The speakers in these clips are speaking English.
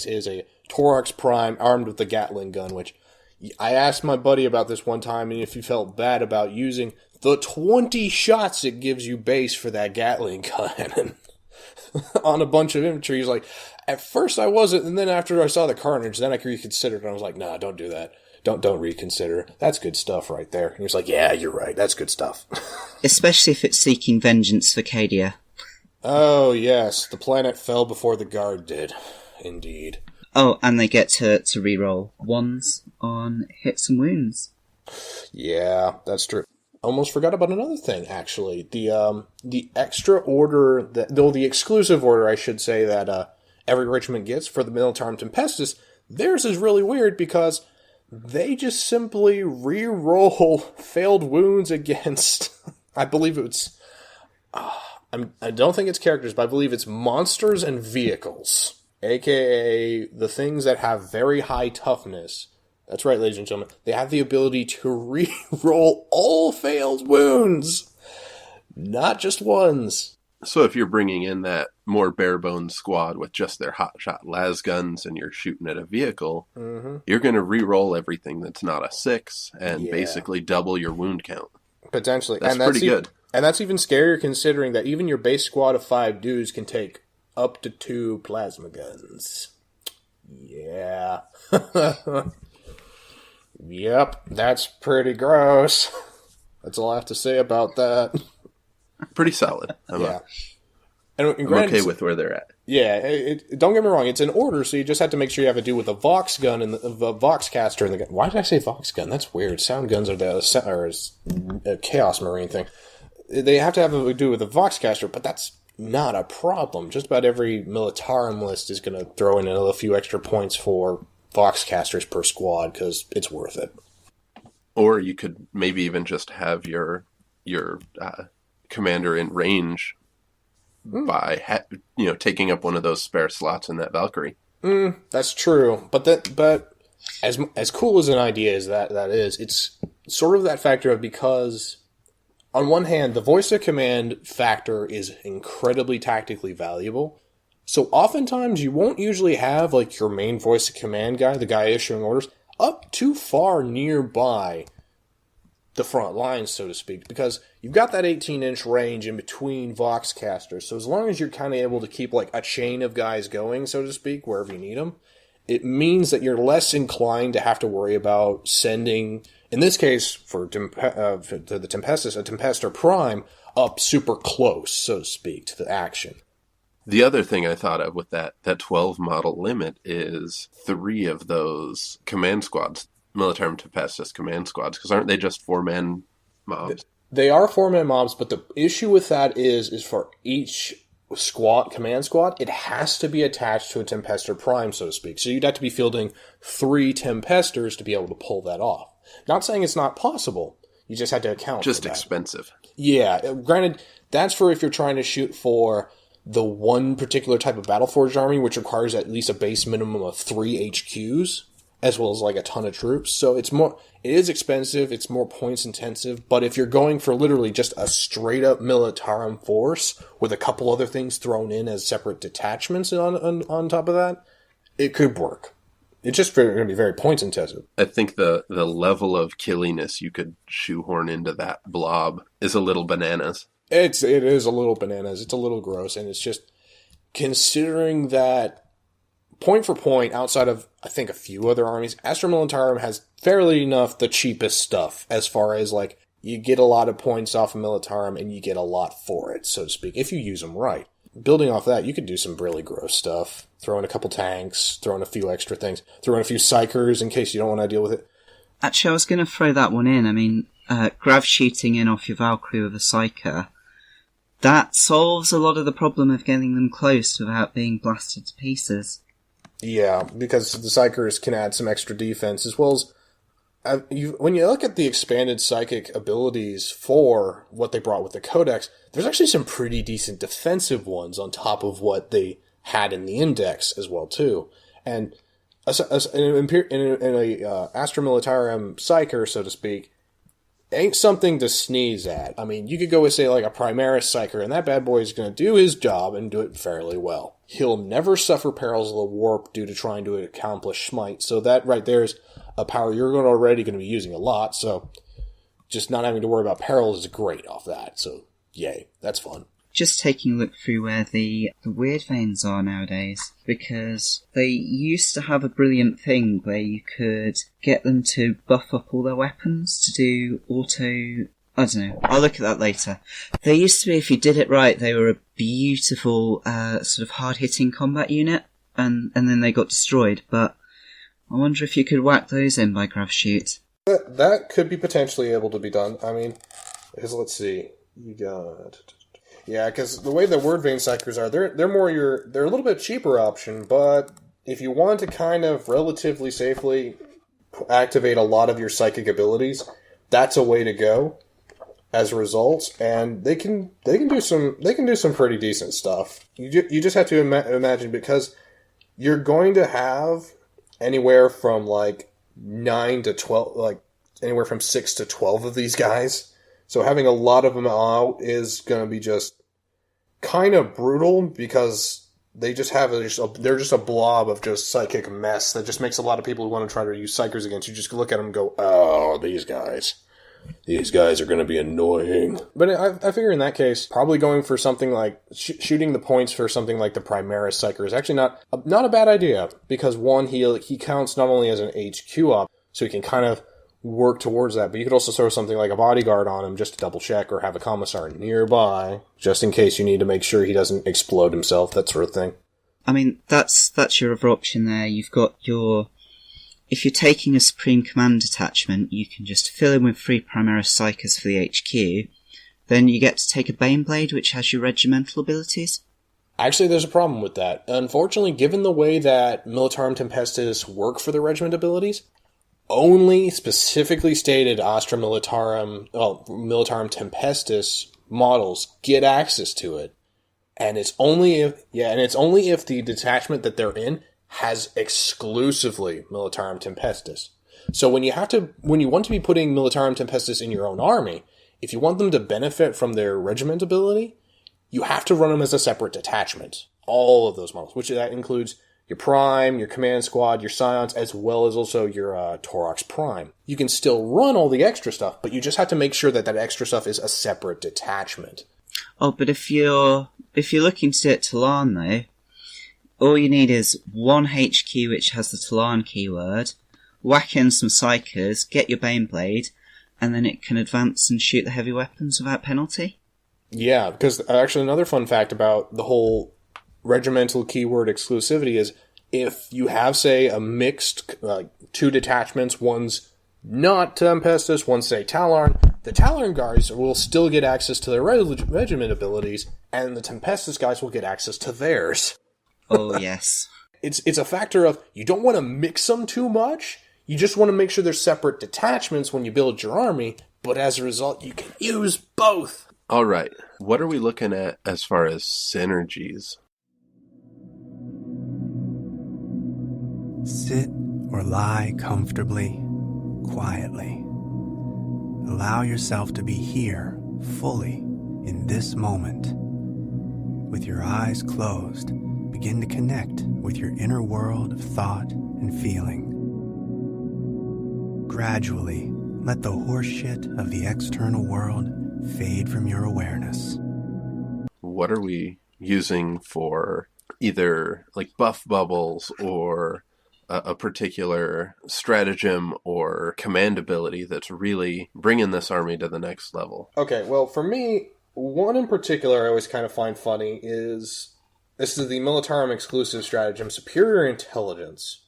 is a Torx Prime armed with the Gatling gun, which I asked my buddy about this one time, and if he felt bad about using the 20 shots it gives you base for that Gatling gun on a bunch of infantry. He's like, at first I wasn't, and then after I saw the carnage, then I reconsidered, and I was like, nah, don't do that. Don't reconsider. That's good stuff right there. And he was like, yeah, you're right. That's good stuff. Especially if it's seeking vengeance for Cadia. Oh, yes. The planet fell before the guard did. Indeed. Oh, and they get to reroll ones on hits and wounds. Yeah, that's true. Almost forgot about another thing, actually. The extra order, the exclusive order, I should say, that every regiment gets for the Militarum Tempestus, theirs is really weird because they just simply re-roll failed wounds against, I believe it's, I don't think it's characters, but I believe it's monsters and vehicles, aka the things that have very high toughness. That's right, ladies and gentlemen. They have the ability to re-roll all failed wounds, not just ones. So if you're bringing in that more bare-bones squad with just their hot-shot las guns and you're shooting at a vehicle, you're going to re-roll everything that's not a 6 and basically double your wound count. Potentially. That's pretty good. And that's even scarier considering that even your base squad of 5 dudes can take up to 2 plasma guns. Yeah. Yep, that's pretty gross. That's all I have to say about that. Pretty solid. I'm okay with where they're at. Yeah, don't get me wrong, it's an order, so you just have to make sure you have to do with a Vox gun and the Vox caster and the gun. Why did I say Vox gun? That's weird. Sound guns are a Chaos Marine thing. They have to have to do with a Vox caster, but that's not a problem. Just about every Militarum list is going to throw in a few extra points for Vox casters per squad, because it's worth it. Or you could maybe even just have your commander in range by taking up one of those spare slots in that Valkyrie. That's true, but as cool as an idea as that is, it's sort of that factor of, because on one hand the voice of command factor is incredibly tactically valuable. So oftentimes you won't usually have like your main voice of command guy, the guy issuing orders, up too far nearby the front lines, so to speak, because you've got that 18-inch range in between Vox casters. So as long as you're kind of able to keep like a chain of guys going, so to speak, wherever you need them, it means that you're less inclined to have to worry about sending, in this case, for the Tempestus, a Tempestor Prime up super close, so to speak, to the action. The other thing I thought of with that 12 model limit is 3 of those command squads, Militarum Tempestus command squads, because aren't they just 4-man mobs? They are 4-man mobs, but the issue with that is for each command squad, it has to be attached to a Tempestor Prime, so to speak. So you'd have to be fielding 3 Tempestors to be able to pull that off. Not saying it's not possible. You just had to account for that. Just expensive. Yeah, granted, that's for if you're trying to shoot for the one particular type of Battleforged army, which requires at least a base minimum of 3 HQs, as well as like a ton of troops. So it is expensive, it's more points intensive, but if you're going for literally just a straight up Militarum force with a couple other things thrown in as separate detachments on top of that, it could work. It's just going to be very points intensive. I think the level of killiness you could shoehorn into that blob is a little bananas. It is a little bananas. It's a little gross, and it's just considering that point for point, outside of I think a few other armies, Astra Militarum has fairly enough the cheapest stuff as far as like you get a lot of points off of Militarum and you get a lot for it, so to speak, if you use them right. Building off that, you could do some really gross stuff. Throw in a couple tanks, throw in a few extra things, throw in a few psychers in case you don't want to deal with it. Actually, I was going to throw that one in. I mean, grav shooting in off your Valkyrie with a psyker, that solves a lot of the problem of getting them close without being blasted to pieces. Yeah, because the Psychers can add some extra defense, as well as when you look at the expanded psychic abilities for what they brought with the Codex, there's actually some pretty decent defensive ones on top of what they had in the Index as well, too. And in a Astra Militarum Psyker, so to speak, ain't something to sneeze at. I mean, you could go with, say, like a Primaris Psyker, and that bad boy is going to do his job and do it fairly well. He'll never suffer perils of the warp due to trying to accomplish Smite, so that right there is a power you're already going to be using a lot, so just not having to worry about perils is great off that, so yay, that's fun. Just taking a look through where the weird veins are nowadays, because they used to have a brilliant thing where you could get them to buff up all their weapons to do auto... I don't know, I'll look at that later. They used to be, if you did it right, they were a beautiful sort of hard-hitting combat unit, and then they got destroyed, but I wonder if you could whack those in by Grav Shoot. That could be potentially able to be done. I mean, because let's see, you got... Yeah, because the way the Word Vein Psychers are, they're a little bit cheaper option, but if you want to kind of relatively safely activate a lot of your psychic abilities, that's a way to go as a result, and they can do some pretty decent stuff. You just have to imagine, because you're going to have anywhere from like 9 to 12, like anywhere from 6 to 12 of these guys. So having a lot of them out is going to be just kind of brutal, because they just have they're just a blob of just psychic mess that just makes a lot of people who want to try to use Psychers against you just look at them and go, oh, these guys are going to be annoying. But I figure in that case, probably going for something like shooting the points for something like the Primaris Psyker is actually not a bad idea, because one, he counts not only as an HQ op, so he can kind of work towards that, but you could also throw something like a bodyguard on him just to double check, or have a commissar nearby just in case you need to make sure he doesn't explode himself, that sort of thing. I mean, that's your other option there. You've got if you're taking a Supreme Command detachment, you can just fill in with 3 Primaris Psychers for the HQ. Then you get to take a Baneblade, which has your regimental abilities. Actually, there's a problem with that. Unfortunately, given the way that Militarum Tempestus work for the regiment abilities, only specifically stated Astra Militarum Tempestus models get access to it. And it's only if the detachment that they're in has exclusively Militarum Tempestus. So when you want to be putting Militarum Tempestus in your own army, if you want them to benefit from their regiment ability, you have to run them as a separate detachment. All of those models, which that includes your Prime, your Command Squad, your Scions, as well as also your Torox Prime. You can still run all the extra stuff, but you just have to make sure that extra stuff is a separate detachment. Oh, but if you're looking to do it Talon, though, all you need is one HQ which has the Talon keyword, whack in some Psychers, get your Baneblade, and then it can advance and shoot the heavy weapons without penalty. Yeah, because actually another fun fact about the whole regimental keyword exclusivity is if you have, say, a mixed 2 detachments, one's not Tempestus, one's, say, Talon, the Talon guys will still get access to their regiment abilities, and the Tempestus guys will get access to theirs. Oh, yes. It's a factor of, you don't want to mix them too much, you just want to make sure they're separate detachments when you build your army, but as a result, you can use both. All right, what are we looking at as far as synergies? Sit or lie comfortably, quietly. Allow yourself to be here, fully, in this moment. With your eyes closed, begin to connect with your inner world of thought and feeling. Gradually, let the horseshit of the external world fade from your awareness. What are we using for either like buff bubbles or a particular stratagem or command ability that's really bringing this army to the next level? Okay, well, for me, one in particular I always kind of find funny is this is the Militarum exclusive stratagem, Superior Intelligence.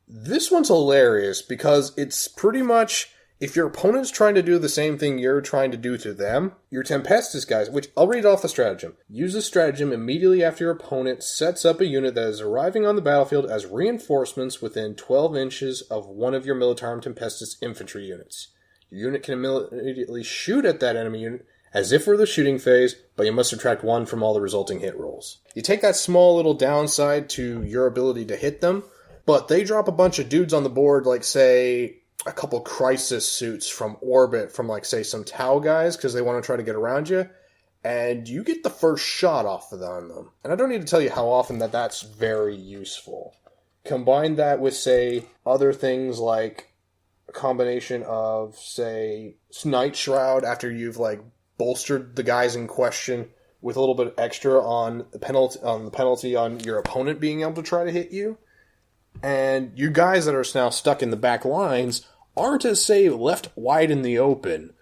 This one's hilarious because it's pretty much, if your opponent's trying to do the same thing you're trying to do to them, your Tempestus guys, which I'll read off the stratagem. Use the stratagem immediately after your opponent sets up a unit that is arriving on the battlefield as reinforcements within 12 inches of one of your Militarum Tempestus infantry units. Your unit can immediately shoot at that enemy unit as if we're the shooting phase, but you must subtract 1 from all the resulting hit rolls. You take that small little downside to your ability to hit them, but they drop a bunch of dudes on the board, like, say, a couple crisis suits from orbit from, like, say, some Tau guys because they want to try to get around you, and you get the first shot off of them. And I don't need to tell you how often that's very useful. Combine that with, say, other things like a combination of, say, Night Shroud after you've, like, bolstered the guys in question with a little bit extra on the penalty on your opponent being able to try to hit you. And you guys that are now stuck in the back lines aren't, as say, left wide in the open.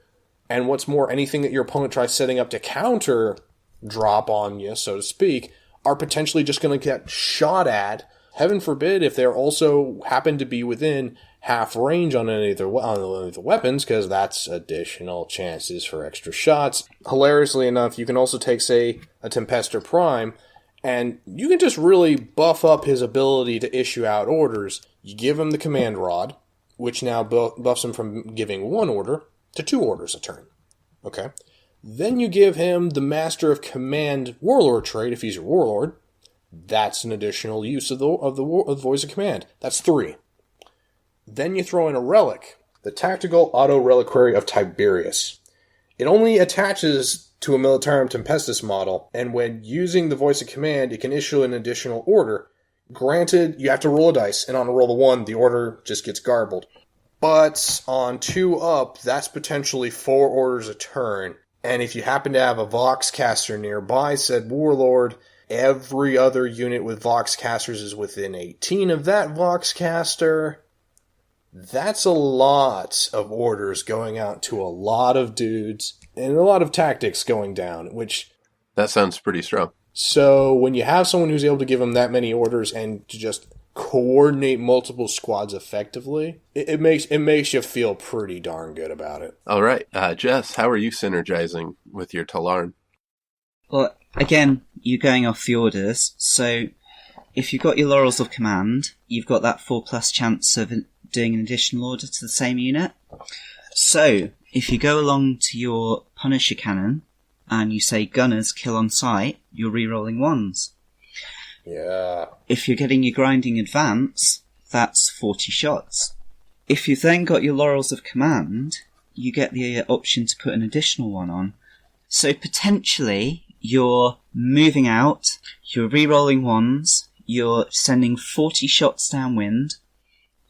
And what's more, anything that your opponent tries setting up to counter drop on you, so to speak, are potentially just going to get shot at. Heaven forbid if they also happen to be within half range on any of the weapons, because that's additional chances for extra shots. Hilariously enough, you can also take, say, a Tempestor Prime, and you can just really buff up his ability to issue out orders. You give him the Command Rod, which now buffs him from giving 1 order to 2 orders a turn. Okay? Then you give him the Master of Command Warlord trait, if he's your Warlord. That's an additional use of the Voice of Command. That's 3. Then you throw in a relic, the Tactical Auto Reliquary of Tiberius. It only attaches to a Militarum Tempestus model, and when using the Voice of Command, it can issue an additional order. Granted, you have to roll a dice, and on a roll of 1, the order just gets garbled. But on 2 up, that's potentially 4 orders a turn. And if you happen to have a Voxcaster nearby said Warlord, every other unit with Voxcasters is within 18 of that Voxcaster. That's a lot of orders going out to a lot of dudes, and a lot of tactics going down, which... That sounds pretty strong. So when you have someone who's able to give them that many orders and to just coordinate multiple squads effectively, it makes you feel pretty darn good about it. All right. Jess, how are you synergizing with your Talarn? Well, again, you're going off the orders, so if you've got your Laurels of Command, you've got that 4+ chance of doing an additional order to the same unit. So, if you go along to your Punisher Cannon, and you say Gunners kill on sight, you're re-rolling 1s. Yeah. If you're getting your Grinding Advance, that's 40 shots. If you've then got your Laurels of Command, you get the option to put an additional 1 on. So potentially, you're moving out, you're re-rolling 1s, you're sending 40 shots downwind,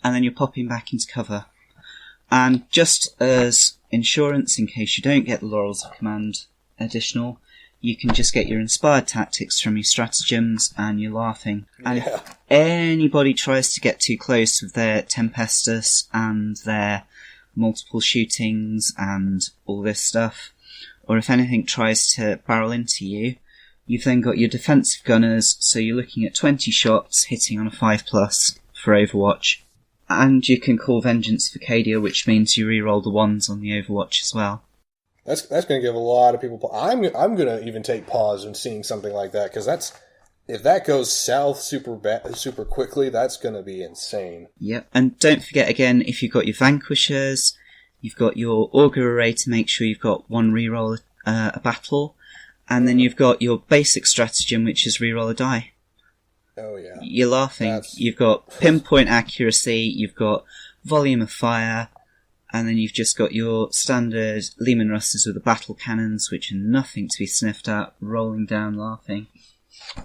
and then you're popping back into cover. And just as insurance, in case you don't get the Laurels of Command additional, you can just get your Inspired Tactics from your stratagems and your Laughing. And if anybody tries to get too close with their Tempestus and their multiple shootings and all this stuff, or if anything tries to barrel into you, you've then got your Defensive Gunners, so you're looking at 20 shots hitting on a 5+ for Overwatch. And you can call Vengeance for Cadia, which means you re-roll the 1s on the Overwatch as well. That's going to give a lot of people... I'm going to even take pause in seeing something like that, because if that goes south super quickly, that's going to be insane. Yep, and don't forget again, if you've got your Vanquishers, you've got your Augur Array to make sure you've got 1 re-roll a battle, and then you've got your basic stratagem, which is re-roll a die. Oh, yeah. You're Laughing. You've got Pinpoint Accuracy, you've got Volume of Fire, and then you've just got your standard Lehman Rusters with the battle cannons, which are nothing to be sniffed at, rolling down Laughing.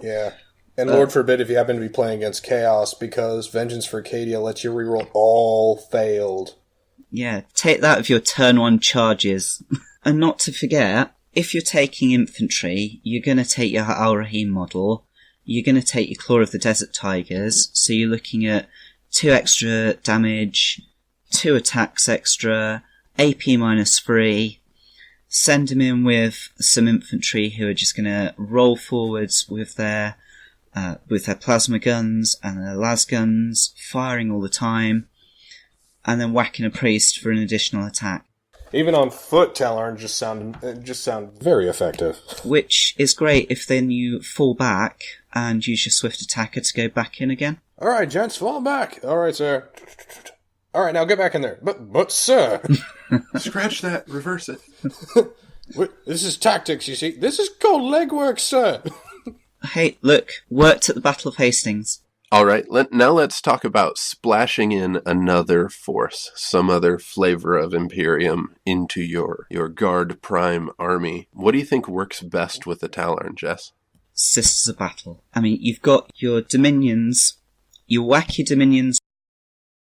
Yeah. And Lord forbid if you happen to be playing against Chaos, because Vengeance for Cadia lets you reroll all failed. Yeah, take that with your turn 1 charges. And not to forget, if you're taking infantry, you're going to take your Al Rahim model, you're going to take your Claw of the Desert Tigers, so you're looking at 2 extra damage, 2 attacks extra, AP -3, send them in with some infantry who are just going to roll forwards with their plasma guns and their las guns, firing all the time, and then whacking a priest for an additional attack. Even on foot, Talarn just sound very effective. Which is great if then you fall back and use your swift attacker to go back in again. All right, gents, fall back. All right, sir. All right, now get back in there. But sir. Scratch that. Reverse it. This is tactics, you see. This is called legwork, sir. Hey, look, worked at the Battle of Hastings. All right, now let's talk about splashing in another force, some other flavor of Imperium into your Guard Prime army. What do you think works best with the Tallarn, Jess? Sisters of Battle. I mean, you've got your Dominions. You whack your Dominions